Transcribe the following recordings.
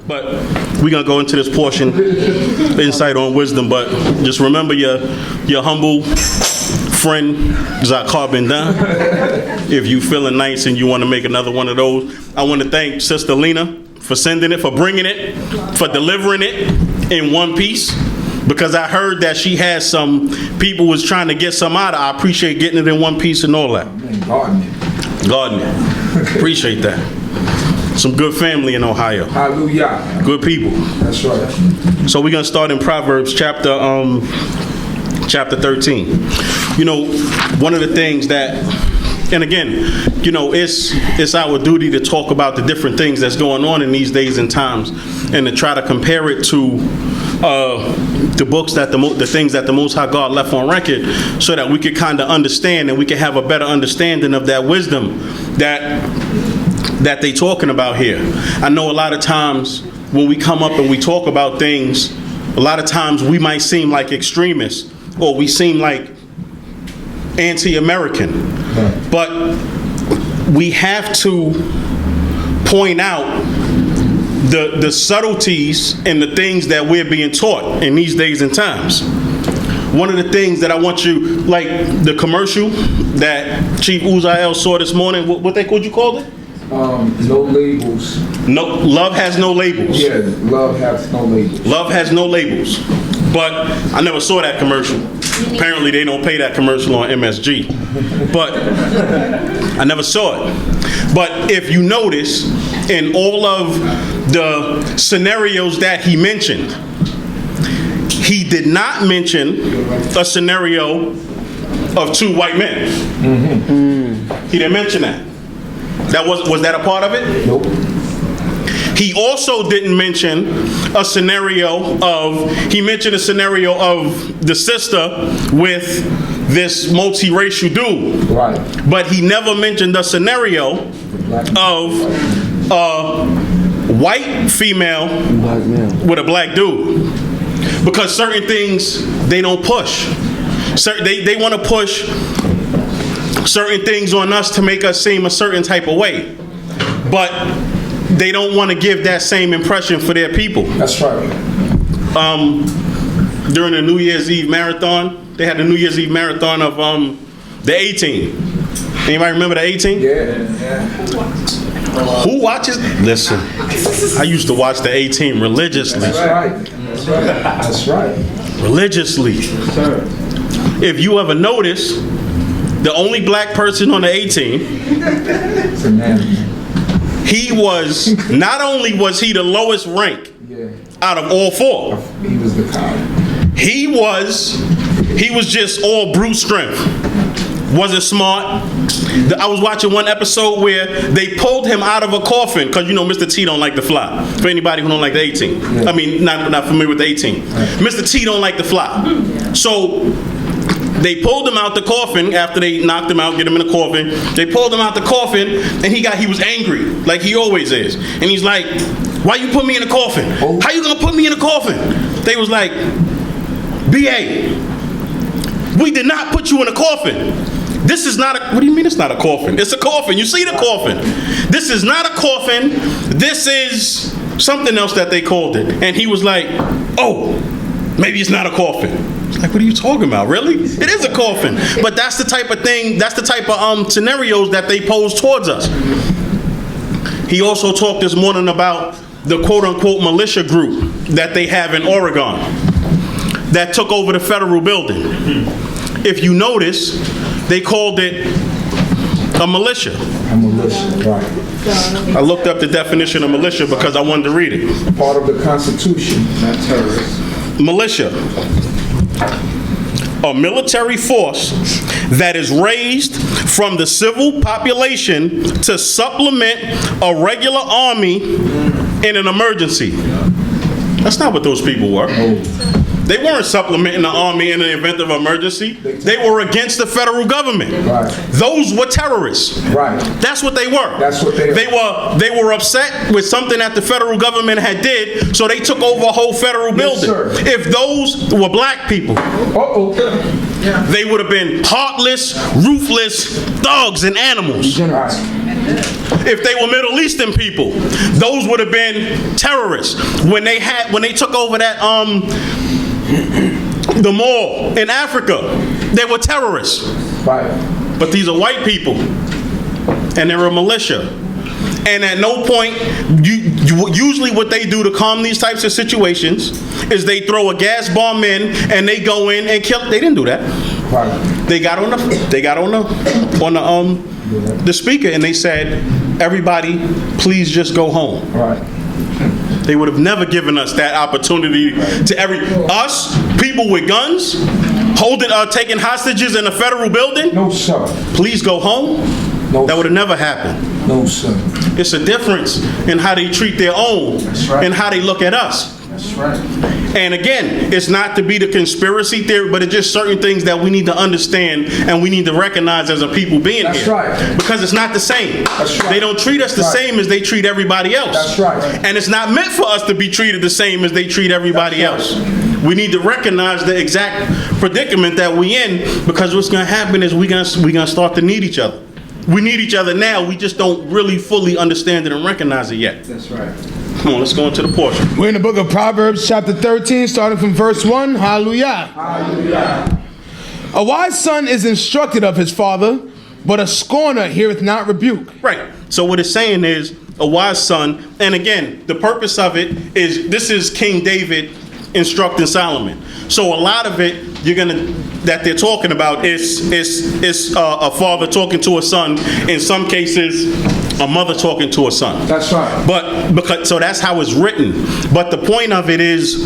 But we're going to go into this portion, insight on wisdom. But just remember your humble friend, Zacar been done. If you feeling nice and you want to make another one of those, I want to thank Sister Lena for sending it, for bringing it, for delivering it in one piece. Because I heard that she had some people was trying to get some out of. I appreciate getting it in one piece and all that. Gardening. Appreciate that. Some good family in Ohio. Hallelujah. Good people. That's right. So we're going to start in Proverbs chapter 13. You know, one of the things that, and again, you know, it's our duty to talk about the different things that's going on in these days and times, and to try to compare it to the books that the things that the Most High God left on record, so that we could kind of understand and we can have a better understanding of that wisdom that they talking about here. I know a lot of times when we come up and we talk about things, a lot of times we might seem like extremists, or we seem like anti-American. But we have to point out the subtleties and the things that we're being taught in these days and times. One of the things that I want you, like the commercial that Chief Uziel saw this morning, what you called it? No labels. No, love has no labels. Yeah, love has no labels. Love has no labels. But I never saw that commercial. Apparently they don't pay that commercial on MSG. But I never saw it. But if you notice, in all of the scenarios that he mentioned, he did not mention a scenario of two white men. He didn't mention that. Was that a part of it? Nope. He also didn't mention a scenario of the sister with this multiracial dude. Right. But he never mentioned a scenario of a white female with a black dude. Because certain things they don't push. They want to push certain things on us to make us seem a certain type of way. But they don't want to give that same impression for their people. That's right. During the New Year's Eve marathon, they had the New Year's Eve marathon of the A-Team. Anybody remember the A-Team? Yeah. Who watches? Listen, I used to watch the A-Team religiously. That's right. That's right. Religiously. Sir. If you ever notice, the only black person on the A-Team, It's a man. he was, not only was he the lowest rank out of all four, He was the cop. he was just all brute strength. Wasn't smart. I was watching one episode where they pulled him out of a coffin, because you know Mr. T don't like to fly. For anybody who don't like the A-Team. I mean, not familiar with the A-Team. Mr. T don't like to fly. So they pulled him out the coffin after they knocked him out, get him in the coffin. They pulled him out the coffin, and he was angry, like he always is. And he's like, "Why you put me in a coffin? How you gonna put me in a coffin?" They was like, "BA, we did not put you in a coffin. This is not a," what do you mean it's not a coffin? It's a coffin. You see the coffin. This is not a coffin. This is something else that they called it. And he was like, "Oh, maybe it's not a coffin." It's like, what are you talking about? Really? It is a coffin. But that's the type of thing, that's the type of scenarios that they pose towards us. He also talked this morning about the quote-unquote militia group that they have in Oregon that took over the federal building. If you notice, they called it a militia. A militia, right. I looked up the definition of militia because I wanted to read it. Part of the Constitution, not terrorists. Militia. A military force that is raised from the civil population to supplement a regular army in an emergency. That's not what those people were. They weren't supplementing the army in the event of emergency. They were against the federal government. Right. Those were terrorists. Right. That's what they were. That's what they are. They were upset with something that the federal government had did, so they took over a whole federal building. Sir. If those were black people, they would have been heartless, ruthless thugs and animals. Right. if they were Middle Eastern people, those would have been terrorists. When they took over that the mall in Africa, they were terrorists. Right. But these are white people, and they're a militia. And at no point, usually what they do to calm these types of situations is they throw a gas bomb in and they go in and kill. They didn't do that. Right. They got on the speaker and they said, "Everybody, please just go home." Right. They would have never given us that opportunity to us people with guns taking hostages in a federal building. No, sir. Please go home. No, That would have never happened. No, sir. It's a difference in how they treat their own and how they look at us. That's right. And again, it's not to be the conspiracy theory, but it's just certain things that we need to understand and we need to recognize as a people being That's here. right. Because it's not the same. That's right. They don't treat us the same as they treat everybody else. That's right. And it's not meant for us to be treated the same as they treat everybody That's else. We need to recognize the exact predicament that we in, because what's going to happen is we're gonna start to need each other. We need each other now. We just don't really fully understand it and recognize it yet. That's right. Come on, let's go into the portion. We're in the book of Proverbs, chapter 13, starting from verse 1. Hallelujah. Hallelujah. A wise son is instructed of his father, but a scorner heareth not rebuke. Right. So what it's saying is a wise son, and again, the purpose of it is this is King David instructing Solomon. So a lot of it that they're talking about is a father talking to a son. In some cases, a mother talking to a son. That's right. But so that's how it's written. But the point of it is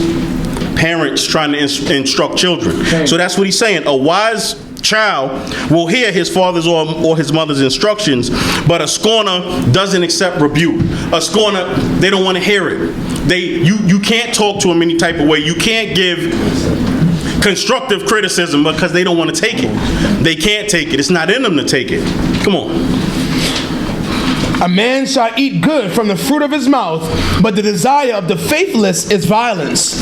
parents trying to instruct children. Okay. So that's what he's saying. A wise child will hear his father's or his mother's instructions, but a scorner doesn't accept rebuke. A scorner, they don't want to hear it. You can't talk to them any type of way. You can't give constructive criticism because they don't want to take it. They can't take it. It's not in them to take it. Come on. A man shall eat good from the fruit of his mouth, but the desire of the faithless is violence.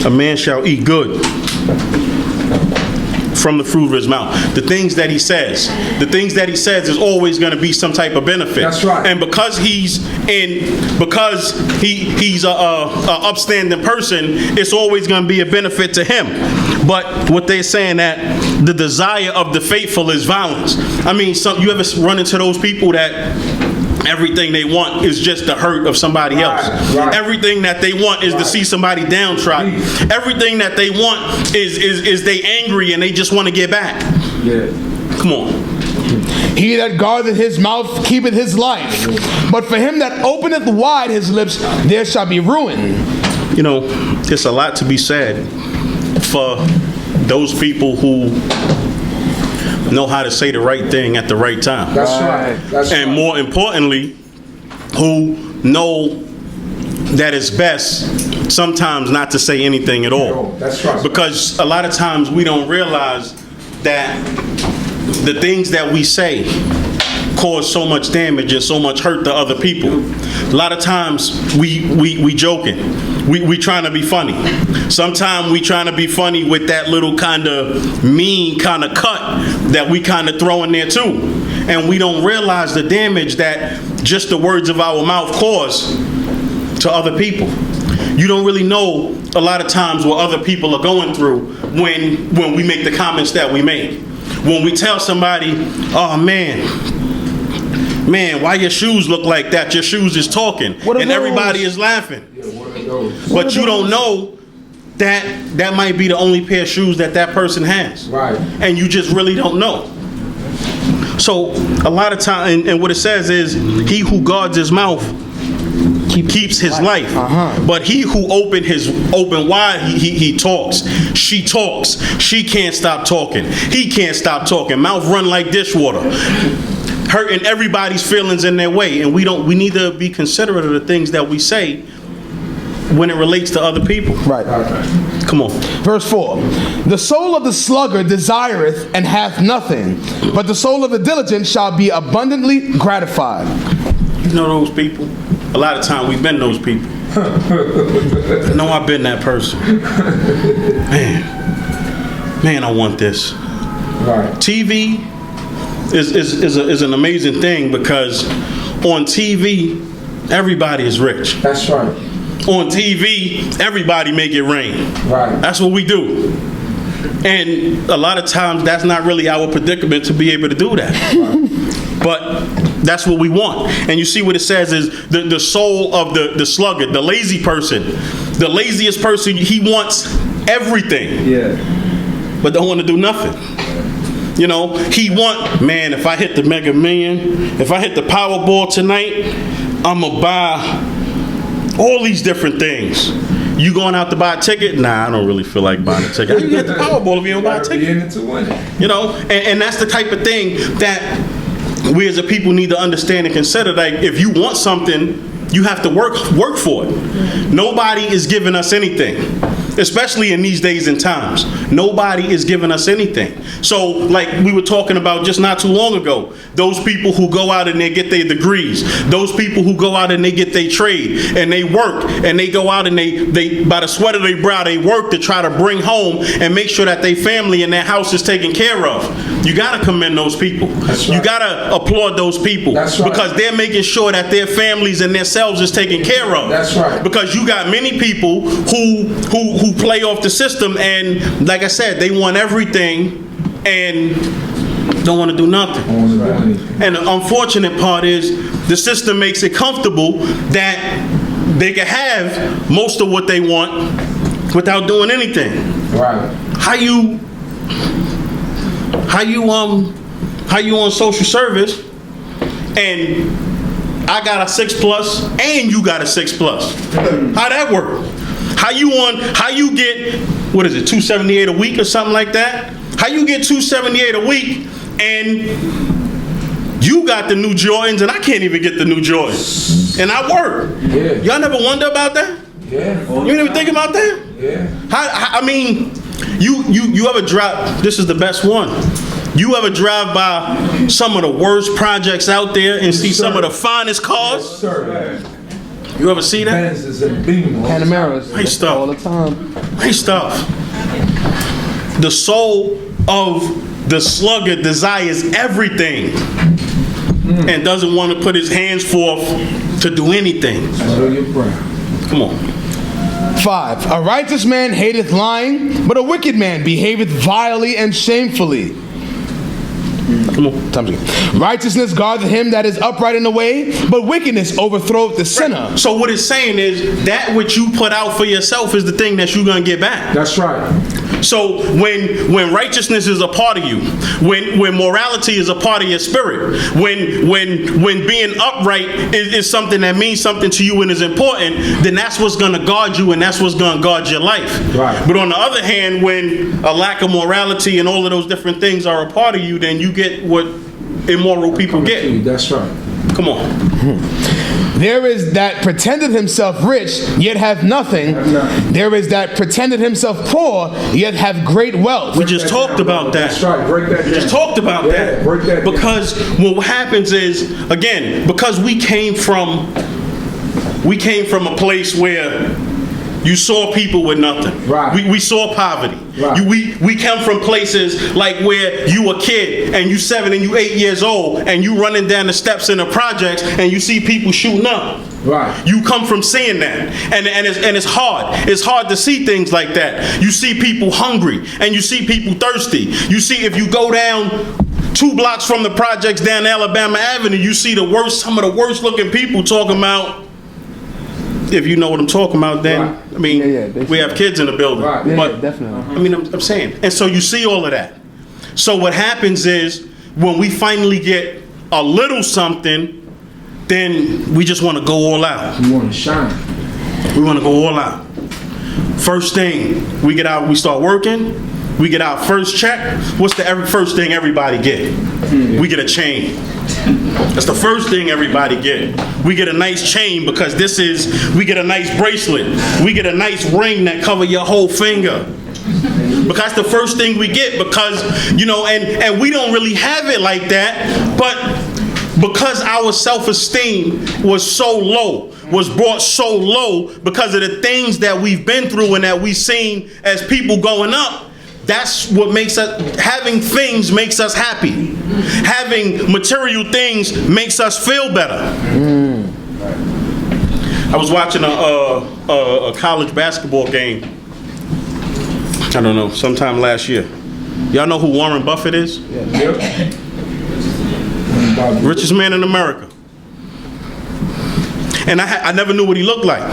A man shall eat good from the fruit of his mouth. The things that he says is always going to be some type of benefit. That's right. And because he's a upstanding person, it's always going to be a benefit to him. But what they're saying that the desire of the faithful is violence. I mean, you ever run into those people that everything they want is just the hurt of somebody else. Right. Everything that they want is to see somebody downtrodden. Everything that they want is they angry and they just want to get back. Yeah. Come on. He that guardeth his mouth keepeth his life, but for him that openeth wide his lips, there shall be ruin. You know, it's a lot to be said for those people who know how to say the right thing at the right time. That's right. That's And right. more importantly, who know that it's best sometimes not to say anything at all. That's right. Because a lot of times we don't realize that the things that we say cause so much damage and so much hurt to other people. A lot of times we joking. We trying to be funny. Sometimes we trying to be funny with that little kind of mean kind of cut that we kind of throw in there too. And we don't realize the damage that just the words of our mouth cause to other people. You don't really know a lot of times what other people are going through when we make the comments that we make. When we tell somebody, "Oh man, why your shoes look like that? Your shoes is talking," and everybody is laughing. But you don't know that might be the only pair of shoes that person has. Right. And you just really don't know. So a lot of time, and what it says is, he who guards his mouth keeps his life. But he who open wide, he talks. She talks. She can't stop talking. He can't stop talking. Mouth run like dishwater. Hurting everybody's feelings in their way. And we need to be considerate of the things that we say when it relates to other people. Right. Come on. Verse 4. The soul of the sluggard desireth and hath nothing, but the soul of the diligent shall be abundantly gratified. You know those people? A lot of time we've been those people. I know I've been that person. Man, I want this. Right. TV is an amazing thing because On TV, everybody is rich. That's right. On TV, everybody make it rain. Right. That's what we do. And a lot of times that's not really our predicament to be able to do that. Right. But that's what we want. And you see what it says is the soul of the sluggard, the lazy person, the laziest person, he wants everything. Yeah. But don't want to do nothing. You know, he want, man, if I hit the Mega Million, if I hit the Powerball tonight, I'm going to buy all these different things. You going out to buy a ticket? Nah, I don't really feel like buying a ticket. How you get the Powerball if you don't buy a ticket? You know, and that's the type of thing that we as a people need to understand and consider. Like, if you want something, you have to work for it. Nobody is giving us anything, especially in these days and times. Nobody is giving us anything. So, like we were talking about just not too long ago, those people who go out and they get their degrees, those people who go out and they get their trade, and they work, and they go out and they by the sweat of their brow, they work to try to bring home and make sure that their family and their house is taken care of. You got to commend those people. That's right. You got to applaud those people. That's right. Because they're making sure that their families and themselves is taken care of. That's right. Because you got many people who play off the system, and like I said, they want everything and don't want to do nothing. And the unfortunate part is the system makes it comfortable that they can have most of what they want without doing anything. Right. How you on social service and I got a 6+ and you got a 6+? How that work? How you get, what is it, $278 a week or something like that? How you get $278 a week and you got the new Jordans and I can't even get the new Jordans? And I work. Yeah. Y'all never wonder about that? Yeah. You didn't even think about that? Yeah. I mean, you ever drive, this is the best one. You ever drive by some of the worst projects out there and see some of the finest cars? Yes, sir. You ever see that? Benzes and Beamers. Panameras. Nice stuff. All the time. Nice stuff. The soul of the sluggard desires everything and doesn't want to put his hands forth to do anything. Show your brow. Come on. 5. A righteous man hateth lying, but a wicked man behaveth vilely and shamefully. Come on. Time's again. Righteousness guardeth him that is upright in the way, but wickedness overthroweth the sinner. So what it's saying is that which you put out for yourself is the thing that you're going to get back. That's right. So when righteousness is a part of you, when morality is a part of your spirit, when being upright is something that means something to you and is important, then that's what's going to guard you and that's what's going to guard your life. Right. But on the other hand, when a lack of morality and all of those different things are a part of you, then you get what immoral people get. That's right. Come on. There is that pretendeth himself rich, yet have nothing. There is that pretendeth himself poor, yet have great wealth. We just talked about that. That's right. Break that down. Just talked about that. Break that down. Because what happens is, again, because we came from a place where you saw people with nothing. Right. We saw poverty. Right. We come from places like where you a kid and you 7 and you 8 years old and you running down the steps in the projects and you see people shooting up. Right. You come from seeing that, and it's hard. It's hard to see things like that. You see people hungry and you see people thirsty. You see, if you go down 2 blocks from the projects down Alabama Avenue, you see some of the worst looking people talking about. If you know what I'm talking about, then Right. I mean, Yeah, we have kids in the building. Right. Yeah, But definitely. I mean, I'm saying, and so you see all of that. So what happens is when we finally get a little something, then we just want to go all out. You want to shine. We want to go all out. First thing, we get out, we start working, we get our first check. What's the first thing everybody get? We get a chain. That's the first thing everybody get. We get a nice chain because we get a nice bracelet. We get a nice ring that cover your whole finger. Because that's the first thing we get because, and we don't really have it like that, but because our self-esteem was so low, was brought so low because of the things that we've been through and that we've seen as people going up, That's what makes us, having things makes us happy. Having material things makes us feel better. I was watching a college basketball game, I don't know, sometime last year. Y'all know who Warren Buffett is? Yep. Richest man in America. And I never knew what he looked like.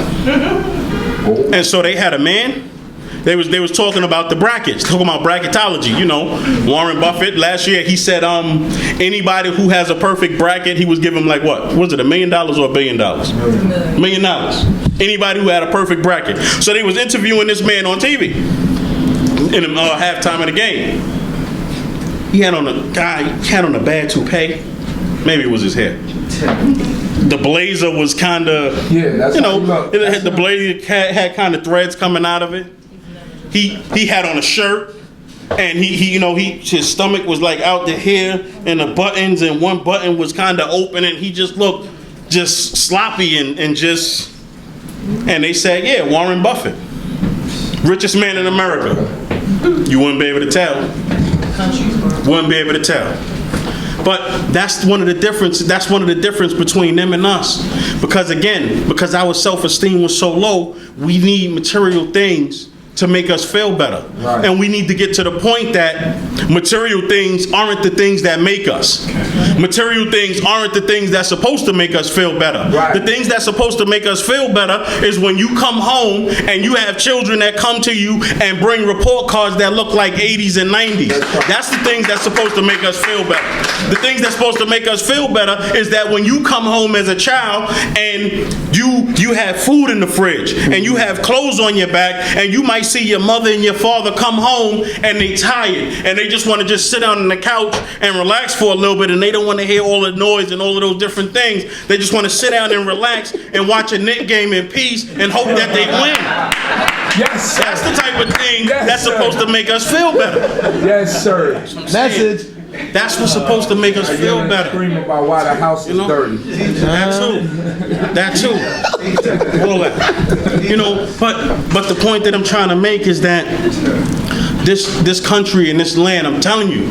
And so they had a man. They was talking about the brackets, talking about bracketology. You know, Warren Buffett last year, he said anybody who has a perfect bracket, he was giving like what? Was it $1 million or $1 billion? $1 million. Anybody who had a perfect bracket. So they was interviewing this man on TV in the halftime of the game. He had on a bad toupee. Maybe it was his hair. The blazer was kind of, that's you know, the blazer had kind of threads coming out of it. He had on a shirt, and his stomach was like out to here, and the buttons, and one button was kind of open, and he just looked just sloppy and they said, yeah, Warren Buffett, richest man in America. You wouldn't be able to tell. Wouldn't be able to tell. But that's one of the difference. That's one of the difference between them and us. Because again, because our self-esteem was so low, we need material things to make us feel better. Right. And we need to get to the point that material things aren't the things that make us. Material things aren't the things that's supposed to make us feel better. Right. The things that's supposed to make us feel better is when you come home and you have children that come to you and bring report cards that look like 80s and 90s. That's the things that's supposed to make us feel better. The things that's supposed to make us feel better is that when you come home as a child and you have food in the fridge and you have clothes on your back and you might see your mother and your father come home and they tired and they just want to just sit down on the couch and relax for a little bit, and they don't want to hear all the noise and all of those different things. They just want to sit down and relax and watch a Knick game in peace and hope that they win. Yes, sir. That's the type of thing Yes, that's sir. supposed to make us feel better. Yes, sir. Message. That's what's supposed to make us feel better. Scream about why the house is dirty. That too. All that. You know, but the point that I'm trying to make is that this country and this land, I'm telling you,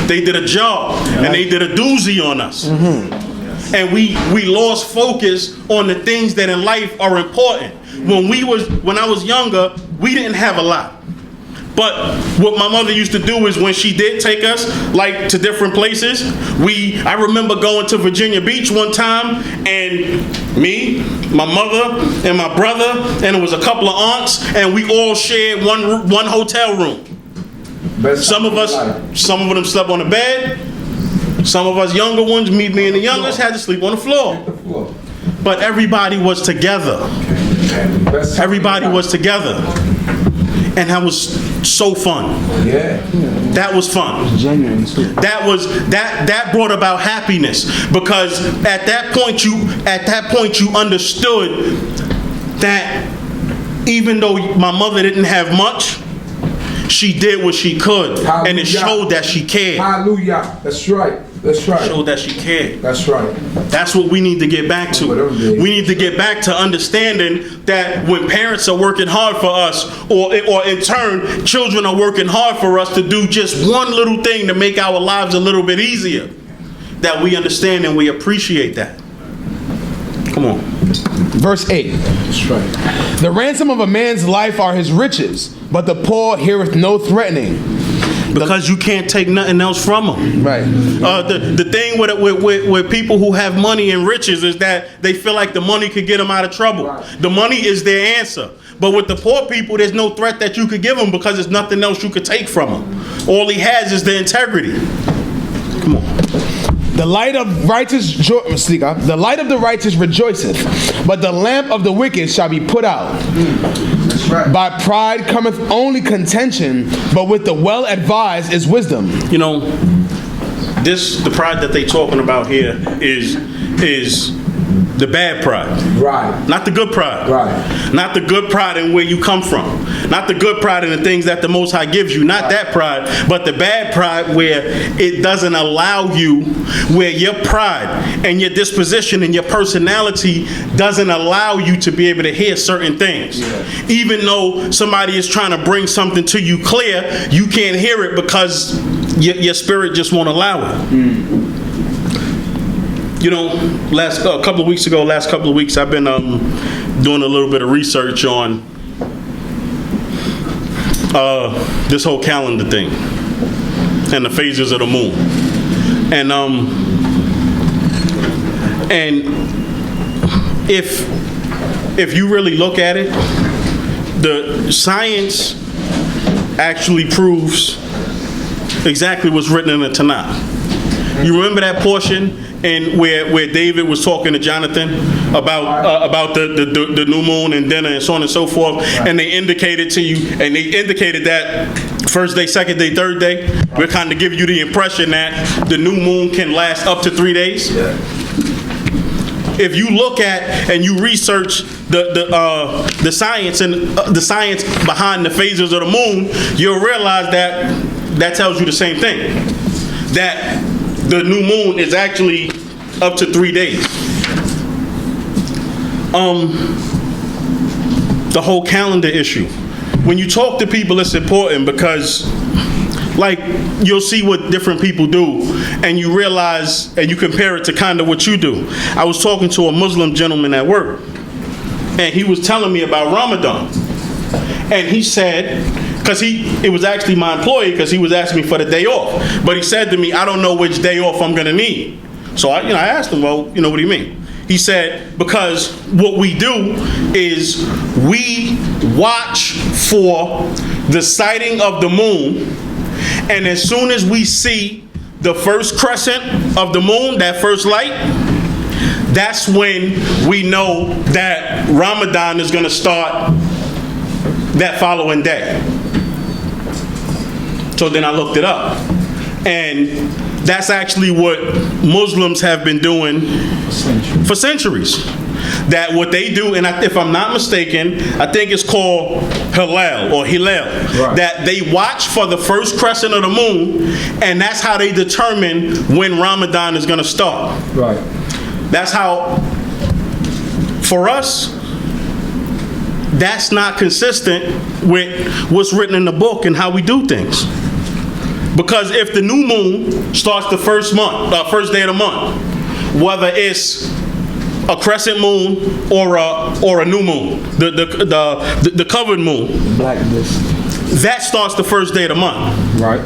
they did a job and they did a doozy on us. And we lost focus on the things that in life are important. When I was younger, we didn't have a lot. But what my mother used to do is when she did take us like to different places, I remember going to Virginia Beach one time, and me, my mother, and my brother, and it was a couple of aunts, and we all shared one hotel room. Some of them slept on the bed. Some of us younger ones, me being the youngest, had to sleep on the floor. But everybody was together. Everybody was together. And that was so fun. Yeah. That was fun. That brought about happiness, because at that point you understood that even though my mother didn't have much, she did what she could. Hallelujah. And it showed that she cared. Hallelujah. That's right. That's right. Showed that she cared. That's right. That's what we need to get back to. We need to get back to understanding that when parents are working hard for us, or in turn, children are working hard for us to do just one little thing to make our lives a little bit easier, that we understand and we appreciate that. Come on. Verse 8. That's right. The ransom of a man's life are his riches, but the poor heareth no threatening. Because you can't take nothing else from them. Right. The thing with people who have money and riches is that they feel like the money could get them out of trouble. Right. The money is their answer. But with the poor people, there's no threat that you could give them, because there's nothing else you could take from them. All he has is the integrity. Come on. The light of the righteous rejoiceth, but the lamp of the wicked shall be put out. That's right. By pride cometh only contention, but with the well advised is wisdom. You know, the pride that they talking about here is The bad pride. Right. Not the good pride. Right. Not the good pride in where you come from. Not the good pride in the things that the Most High gives you. Not that pride, but the bad pride where it doesn't allow you, where your pride and your disposition and your personality doesn't allow you to be able to hear certain things. Yeah. Even though somebody is trying to bring something to you clear, you can't hear it because your spirit just won't allow it. You know, last couple of weeks, I've been doing a little bit of research on this whole calendar thing and the phases of the moon, and if you really look at it, the science actually proves exactly what's written in the Tanakh. You remember that portion? And where David was talking to Jonathan about the new moon and dinner and so on and so forth, and they indicated to you, and they indicated that first day, second day, third day, we're kind of giving you the impression that the new moon can last up to 3 days. Yeah. If you look at and you research the science and the science behind the phases of the moon, you'll realize that tells you the same thing. That the new moon is actually up to 3 days. The whole calendar issue. When you talk to people, it's important because, like, you'll see what different people do, and you realize, and you compare it to kind of what you do. I was talking to a Muslim gentleman at work, and he was telling me about Ramadan. And he said, because it was actually my employee, because he was asking me for the day off. But he said to me, I don't know which day off I'm going to need. So I asked him, well, what do you mean? He said, because what we do is we watch for the sighting of the moon, and as soon as we see the first crescent of the moon, that first light, that's when we know that Ramadan is going to start that following day. So then I looked it up, and that's actually what Muslims have been doing for centuries. That what they do, and if I'm not mistaken, I think it's called Hilal or Hilal. Right. That they watch for the first crescent of the moon, and that's how they determine when Ramadan is going to start. Right. That's how, for us, that's not consistent with what's written in the book and how we do things. Because if the new moon starts the first day of the month, whether it's a crescent moon or a new moon, the covered moon, Blackness. that starts the first day of the month. Right.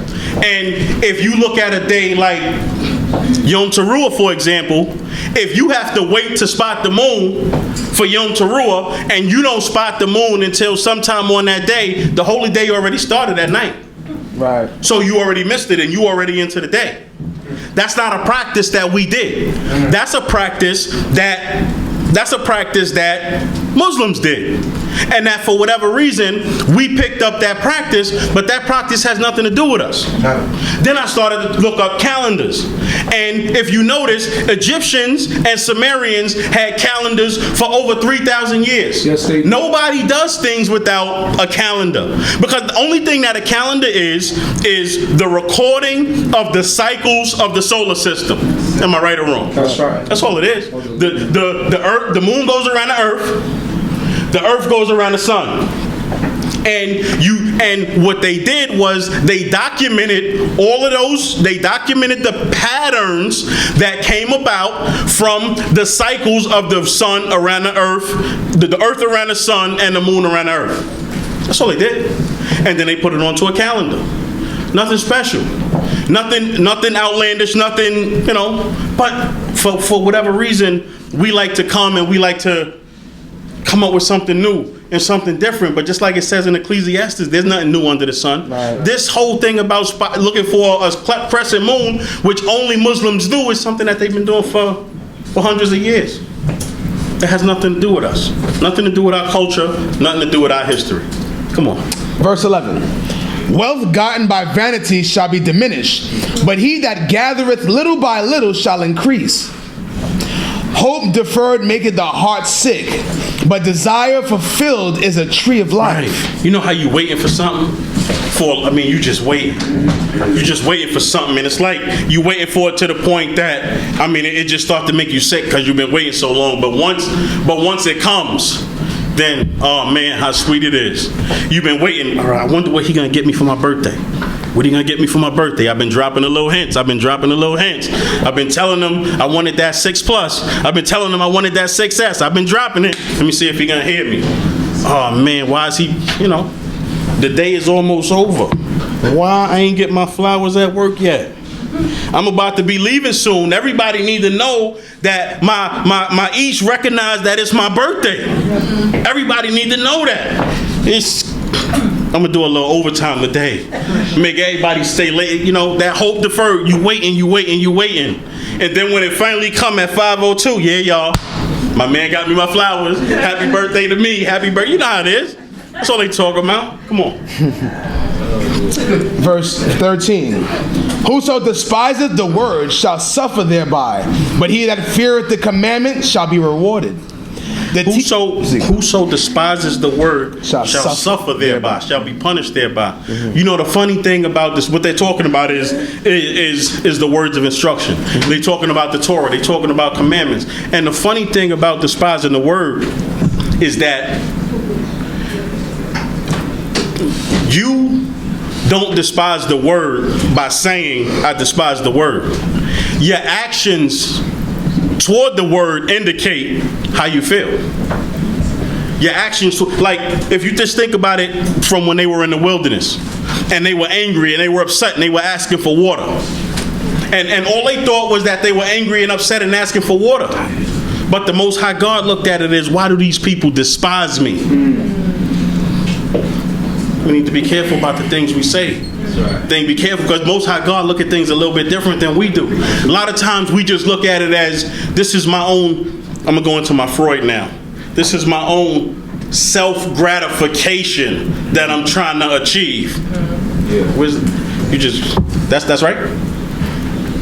And if you look at a day like Yom Teruah, for example, if you have to wait to spot the moon for Yom Teruah, and you don't spot the moon until sometime on that day, the holy day already started at night. Right. So you already missed it, and you already into the day. That's not a practice that we did. That's a practice that Muslims did. And that for whatever reason, we picked up that practice, but that practice has nothing to do with us. No. Then I started to look up calendars. And if you notice, Egyptians and Sumerians had calendars for over 3,000 years. Yes, they did. Nobody does things without a calendar. Because the only thing that a calendar is the recording of the cycles of the solar system. Am I right or wrong? That's right. That's all it is. The earth, the moon goes around the earth. The earth goes around the sun. And what they did was they documented all of those. They documented the patterns that came about from the cycles of the sun around the earth, the earth around the sun, and the moon around the earth. That's all they did. And then they put it onto a calendar. Nothing special. Nothing outlandish, nothing, But for whatever reason, we like to come and we like to come up with something new and something different. But just like it says in Ecclesiastes, there's nothing new under the sun. Right. This whole thing about looking for a crescent moon, which only Muslims do, is something that they've been doing for hundreds of years. It has nothing to do with us. Nothing to do with our culture. Nothing to do with our history. Come on. Verse 11. Wealth gotten by vanity shall be diminished, but he that gathereth little by little shall increase. Hope deferred maketh the heart sick, but desire fulfilled is a tree of life. Right. You know how you waiting for something? You just waiting. You just waiting for something, and it's like you waiting for it to the point that, it just starts to make you sick because you've been waiting so long. But once it comes, then, oh man, how sweet it is. You've been waiting. All right, I wonder what he gonna get me for my birthday. What are you gonna get me for my birthday? I've been dropping the little hints. I've been telling them I wanted that 6+. I've been telling them I wanted that 6S. I've been dropping it. Let me see if he gonna hear me. Oh man, why is he, the day is almost over. Why I ain't get my flowers at work yet? I'm about to be leaving soon. Everybody need to know that my East recognize that it's my birthday. Everybody need to know that. I'm gonna do a little overtime today. Make everybody stay late. That hope deferred. You waiting. And then when it finally come at 5:02, yeah, y'all, my man got me my flowers. Happy birthday to me. Happy birthday. You know how it is. That's all they talk about. Come on. Verse 13. Whoso despiseth the word shall suffer thereby, but he that feareth the commandment shall be rewarded. Whoso despises the word shall suffer thereby, shall be punished thereby. Mm-hmm. The funny thing about this, what they're talking about is the words of instruction. Mm-hmm. They're talking about the Torah. They're talking about commandments. And the funny thing about despising the word is that you don't despise the word by saying, I despise the word. Your actions toward the word indicate how you feel. Your actions, like if you just think about it from when they were in the wilderness and they were angry and they were upset and they were asking for water. And all they thought was that they were angry and upset and asking for water. But the Most High God looked at it as, why do these people despise me? We need to be careful about the things we say. Be careful, because Most High God look at things a little bit different than we do. A lot of times we just look at it as, this is my own, I'm going to go into my Freud now. This is my own self-gratification that I'm trying to achieve. That's right?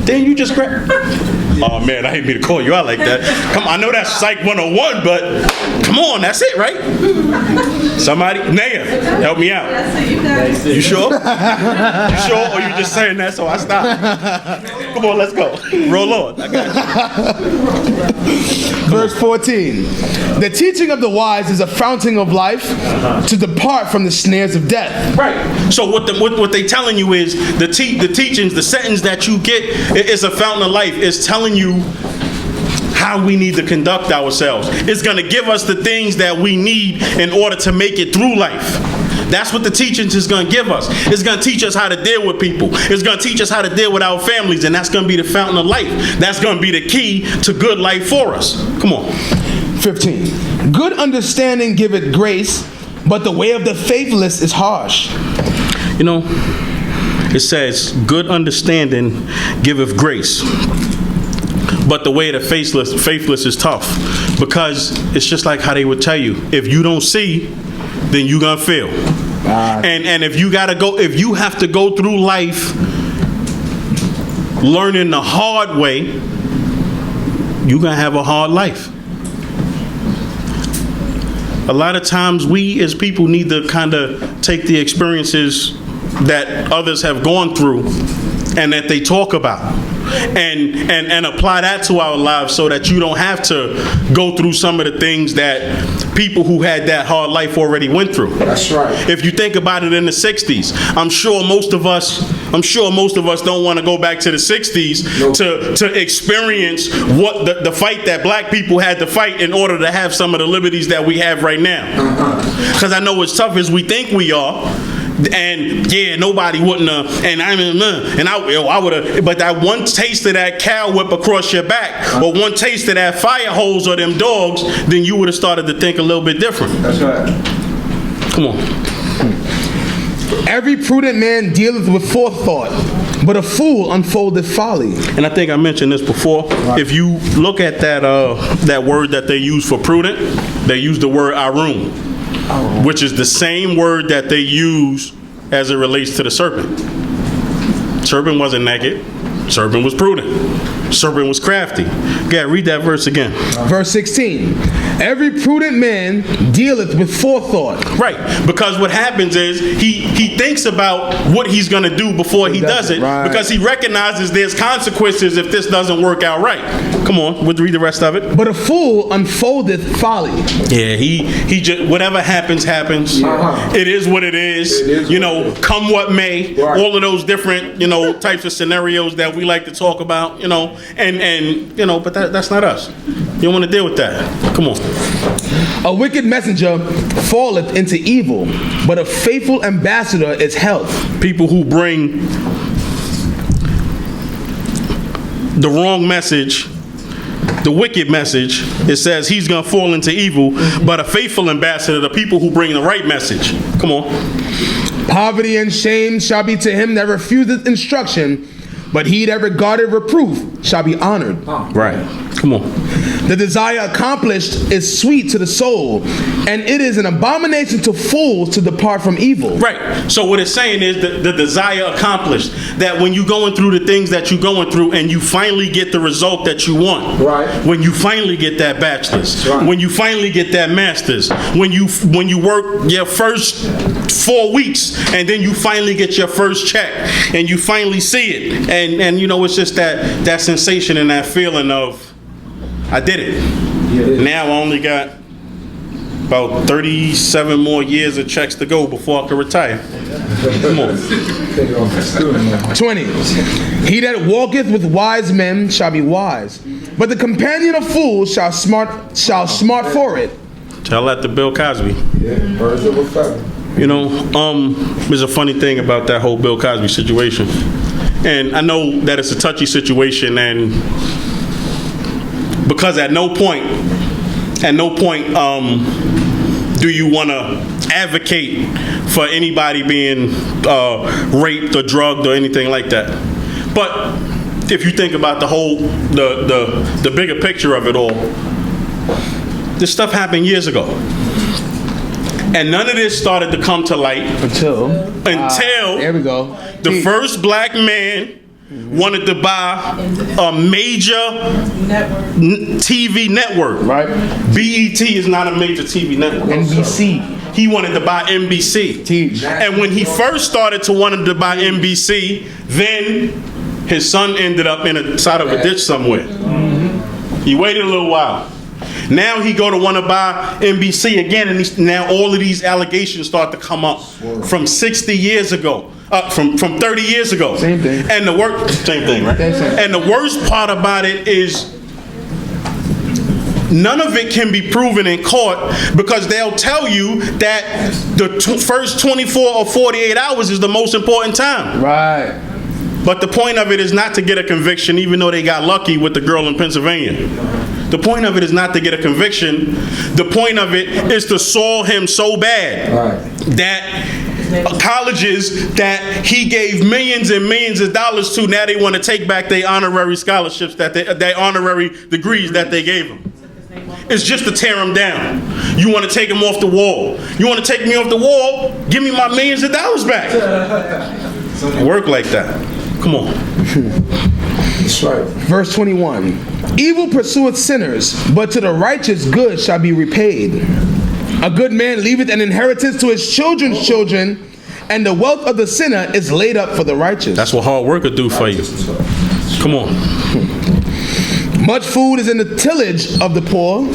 Then you just oh man, I hate me to call you out like that. Come on, I know that's Psych 101, but come on, that's it, right? Somebody, Naya, help me out. You sure? You sure? Or you just saying that so I stop? Come on, let's go. Roll on. I got you. Verse 14. The teaching of the wise is a fountain of life to depart from the snares of death. Right. So what they telling you is the teachings, the sentence that you get is a fountain of life. It's telling you how we need to conduct ourselves. It's going to give us the things that we need in order to make it through life. That's what the teachings is going to give us. It's going to teach us how to deal with people. It's going to teach us how to deal with our families, and that's going to be the fountain of life. That's going to be the key to good life for us. Come on. 15. Good understanding giveth grace, but the way of the faithless is harsh. It says, good understanding giveth grace, but the way of the faithless is tough, because it's just like how they would tell you, if you don't see, then you're gonna fail. And if you have to go through life learning the hard way, you're gonna have a hard life. A lot of times we as people need to kind of take the experiences that others have gone through and that they talk about and apply that to our lives, so that you don't have to go through some of the things that people who had that hard life already went through. That's right. If you think about it, in the 60s, I'm sure most of us don't want to go back to the 60s to experience what the fight that black people had to fight in order to have some of the liberties that we have right now. Because I know as tough as we think we are, and yeah, nobody wouldn't have, I would have, but that one taste of that cow whip across your back, or one taste of that fire hose or them dogs, then you would have started to think a little bit different. That's right. Come on. Every prudent man dealeth with forethought, but a fool unfoldeth folly. And I think I mentioned this before. Right. If you look at that word that they use for prudent, they use the word arum, which is the same word that they use as it relates to the serpent. Serpent wasn't naked. Serpent was prudent. Serpent was crafty. Yeah, read that verse again. Verse 16. Every prudent man dealeth with forethought. Right, because what happens is he thinks about what he's going to do before he does it, right. because he recognizes there's consequences if this doesn't work out right. Come on, we'll read the rest of it. But a fool unfoldeth folly. Yeah, he just, whatever happens. It is what it is. You know, come what may. Right. All of those different, types of scenarios that we like to talk about, and but that's not us. You don't want to deal with that. Come on. A wicked messenger falleth into evil, but a faithful ambassador is health. People who bring the wrong message, the wicked message, it says he's going to fall into evil, but a faithful ambassador, the people who bring the right message. Come on. Poverty and shame shall be to him that refuseth instruction, but he that regardeth reproof shall be honored. Right. Come on. The desire accomplished is sweet to the soul, and it is an abomination to fools to depart from evil. Right. So what it's saying is the desire accomplished. That when you're going through the things that you're going through and you finally get the result that you want. Right. When you finally get that bachelor's. Right. When you finally get that master's. When you work your first 4 weeks and then you finally get your first check and you finally see it. And it's just that sensation and that feeling of, I did it. Yeah. Now I only got about 37 more years of checks to go before I can retire. Come on. 20. He that walketh with wise men shall be wise, but the companion of fools shall smart for it. Tell that to Bill Cosby. Yeah, birds of a feather. There's a funny thing about that whole Bill Cosby situation. And I know that it's a touchy situation, and because at no point do you want to advocate for anybody being raped or drugged or anything like that. But if you think about the bigger picture of it all, this stuff happened years ago. And none of this started to come to light Until there we go. The first black man wanted to buy a major TV network. Right. BET is not a major TV network. NBC. He wanted to buy NBC. And when he first started to wanted to buy NBC, then his son ended up inside of a ditch somewhere. He waited a little while. Now he go to want to buy NBC again, and now all of these allegations start to come up from 60 years ago, from 30 years ago. Same thing. And same thing, right? Same. And the worst part about it is none of it can be proven in court, because they'll tell you that the first 24 or 48 hours is the most important time. Right. But the point of it is not to get a conviction, even though they got lucky with the girl in Pennsylvania. The point of it is not to get a conviction. The point of it is to soil him so bad that colleges that he gave millions and millions of dollars to, now they want to take back their honorary scholarships, their honorary degrees that they gave him. It's just to tear him down. You want to take him off the wall. You want to take me off the wall? Give me my millions of dollars back. Work like that. Come on. That's right. Verse 21. Evil pursueth sinners, but to the righteous good shall be repaid. A good man leaveth an inheritance to his children's children, and the wealth of the sinner is laid up for the righteous. That's what hard work will do for you. Come on. Much food is in the tillage of the poor,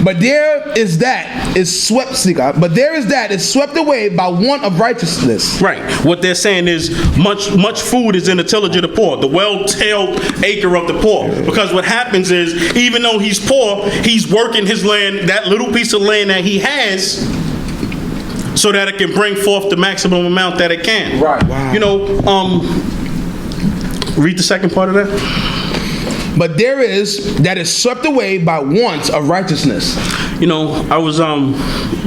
but there is that is swept away by want of righteousness. Right. What they're saying is much food is in the tillage of the poor, the well-tilled acre of the poor. Because what happens is, even though he's poor, he's working his land, that little piece of land that he has, so that it can bring forth the maximum amount that it can. Right. Wow. Read the second part of that. But there is that is swept away by want of righteousness. I was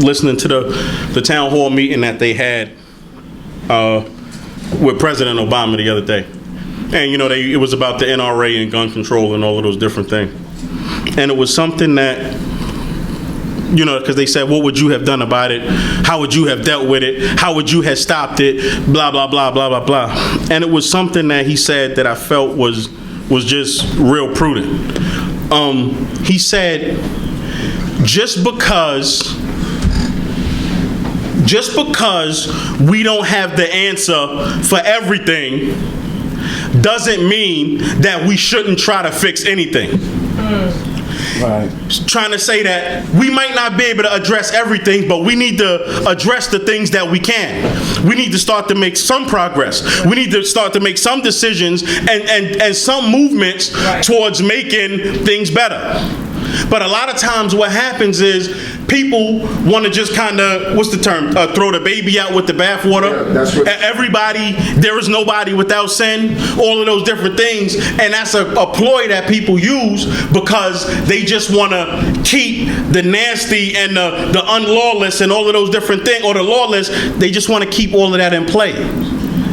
listening to the town hall meeting that they had with President Obama the other day. And, it was about the NRA and gun control and all of those different things. And it was something that you know, because they said, what would you have done about it? How would you have dealt with it? How would you have stopped it? Blah, blah, blah, blah, blah, blah. And it was something that he said that I felt was just real prudent. He said, just because we don't have the answer for everything doesn't mean that we shouldn't try to fix anything. Right. Trying to say that we might not be able to address everything, but we need to address the things that we can. We need to start to make some progress. We need to start to make some decisions and some movements towards making things better. But a lot of times what happens is people want to just kind of, what's the term, throw the baby out with the bathwater. Yeah, that's what- Everybody, there is nobody without sin, all of those different things. And that's a ploy that people use because they just want to keep the nasty and the unlawless and all of those different things, or the lawless, they just want to keep all of that in play.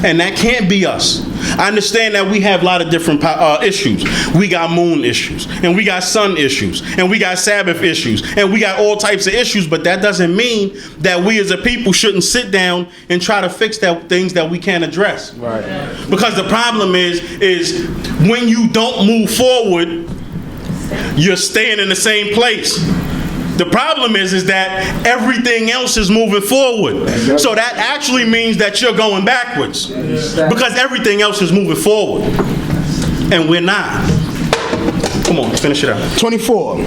And that can't be us. I understand that we have a lot of different issues. We got moon issues, and we got sun issues, and we got Sabbath issues, and we got all types of issues, but that doesn't mean that we as a people shouldn't sit down and try to fix that things that we can't address. Right. Because the problem is when you don't move forward, you're staying in the same place. The problem is that everything else is moving forward. So that actually means that you're going backwards. Because everything else is moving forward. And we're not. Come on, finish it out. 24.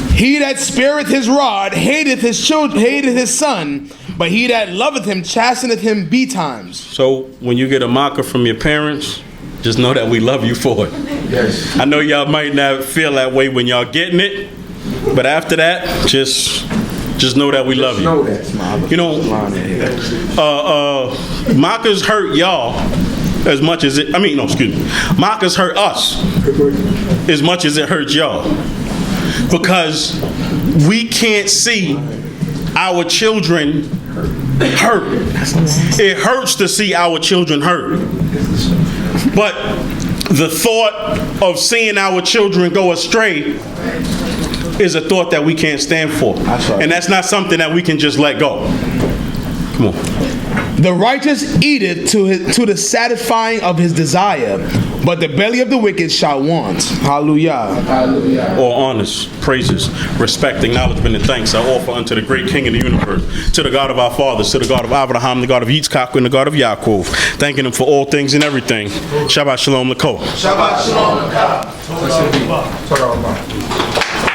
He that spareth his rod hateth his children, hateth his son, but he that loveth him chasteneth him betimes. So when you get a mocker from your parents, just know that we love you for it. Yes. I know y'all might not feel that way when y'all getting it, but after that, just know that we love you. Know that. You know, mockers hurt y'all as much as it, mockers hurt us as much as it hurts y'all. Because we can't see our children hurt. It hurts to see our children hurt. But the thought of seeing our children go astray is a thought that we can't stand for. And that's not something that we can just let go. Come on. The righteous eateth to the satisfying of his desire, but the belly of the wicked shall want. Hallelujah. All honors, praises, respect, acknowledgement, and thanks I offer unto the great King of the universe, to the God of our fathers, to the God of Abraham, the God of Yitzchak, and the God of Yaakov, thanking him for all things and everything. Shabbat shalom l'kol. Shabbat shalom. Torah.